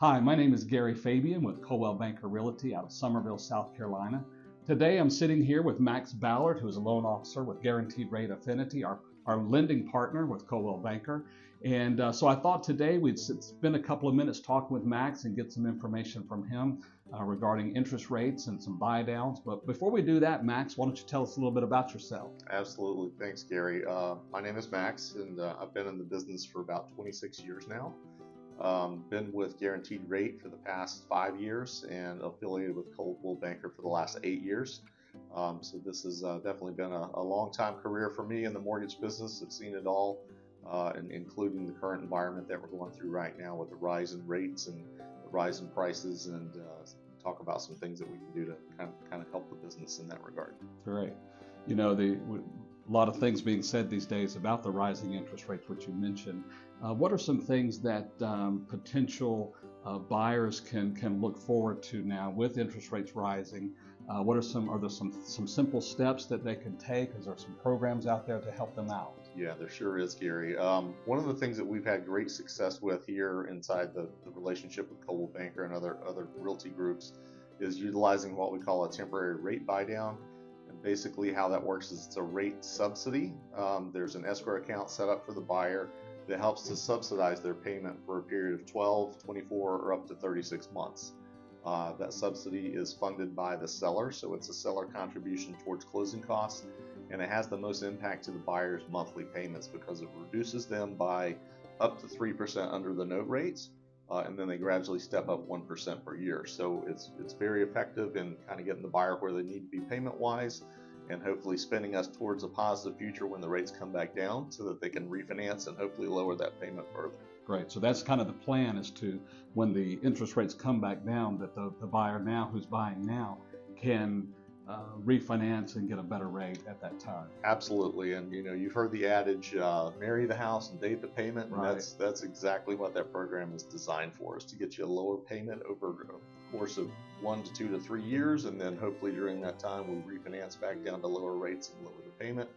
Hi, my name is Gary Fabian with Coldwell Banker Realty out of Summerville, South Carolina. Today I'm sitting here with Max Ballard, who is a loan officer with Guaranteed Rate Affinity, our lending partner with Coldwell Banker. And so I thought today we'd spend a couple of minutes talking with Max and get some information from him regarding interest rates and some buy downs. But before we do that, Max, why don't you tell us a little bit about yourself? Absolutely. Thanks, Gary. My name is Max, and I've been in the business for about 26 years now. Been with Guaranteed Rate for the past 5 years and affiliated with Coldwell Banker for the last 8 years. So this has definitely been a long time career for me in the mortgage business. I've seen it all, and including the current environment that we're going through right now with the rise in rates and the rise in prices, and talk about some things that we can do to kind of help the business in that regard. Great. You know, a lot of things being said these days about the rising interest rates, which you mentioned. What are some things that potential buyers can look forward to now with interest rates rising? Are there some simple steps that they can take? Is there some programs out there to help them out? Yeah, there sure is, Gary. One of the things that we've had great success with here inside the relationship with Coldwell Banker and other realty groups is utilizing what we call a temporary rate buy down. And basically how that works is it's a rate subsidy. There's an escrow account set up for the buyer that helps to subsidize their payment for a period of 12, 24, or up to 36 months. That subsidy is funded by the seller, so it's a seller contribution towards closing costs, and it has the most impact to the buyer's monthly payments because it reduces them by up to 3% under the note rates, and then they gradually step up 1% per year. So it's very effective in kind of getting the buyer where they need to be payment-wise, and hopefully spinning us towards a positive future when the rates come back down so that they can refinance and hopefully lower that payment further. Great. So that's kind of the plan, is to, when the interest rates come back down, that the buyer now who's buying now can refinance and get a better rate at that time. Absolutely. And you know, you've heard the adage, marry the house and date the payment. And Right. that's exactly what that program is designed for, is to get you a lower payment over a course of 1 to 2 to 3 years. And then hopefully during that time, we refinance back down to lower rates and lower the payment.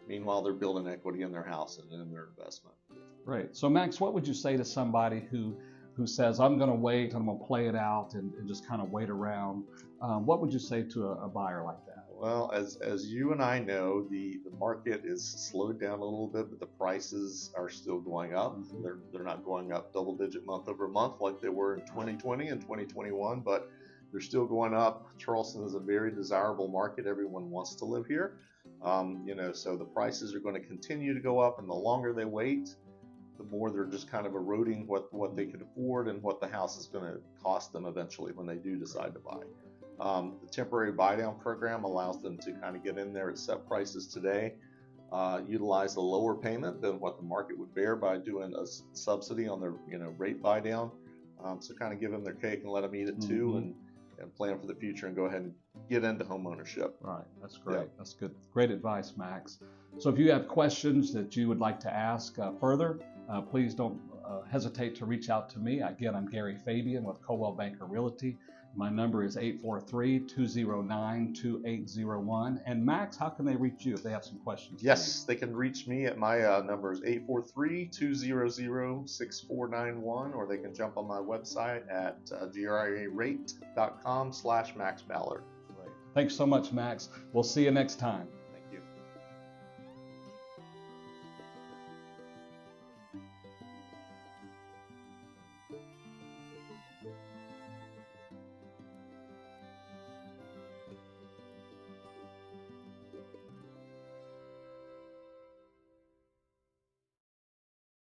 Meanwhile, they're building equity in their house and in their investment. Right. So Max, what would you say to somebody who says, I'm going to wait, I'm going to play it out and just kind of wait around? What would you say to a buyer like that? Well, as you and I know, the market is slowed down a little bit, but the prices are still going up. Mm-hmm. They're not going up double digit month over month like they were in 2020 and 2021, but they're still going up. Charleston is a very desirable market. Everyone wants to live here. So the prices are going to continue to go up, and the longer they wait, the more they're just kind of eroding what they could afford and what the house is going to cost them eventually when they do decide to buy. The temporary buy down program allows them to kind of get in there at set prices today, utilize a lower payment than what the market would bear by doing a subsidy on their rate buy down. So kind of give them their cake and let them eat it too, Mm-hmm. and plan for the future and go ahead and get into home ownership. Right. That's great. Yeah. That's good. Great advice, Max. So if you have questions that you would like to ask further, please don't hesitate to reach out to me. Again, I'm Gary Fabian with Coldwell Banker Realty. My number is 843-209-2801. And Max, how can they reach you if they have some questions? Yes, they can reach me at my number is 843-200-6491, or they can jump on my website at gari.rate.com/Max Ballard. Great. Thanks so much, Max. We'll see you next time.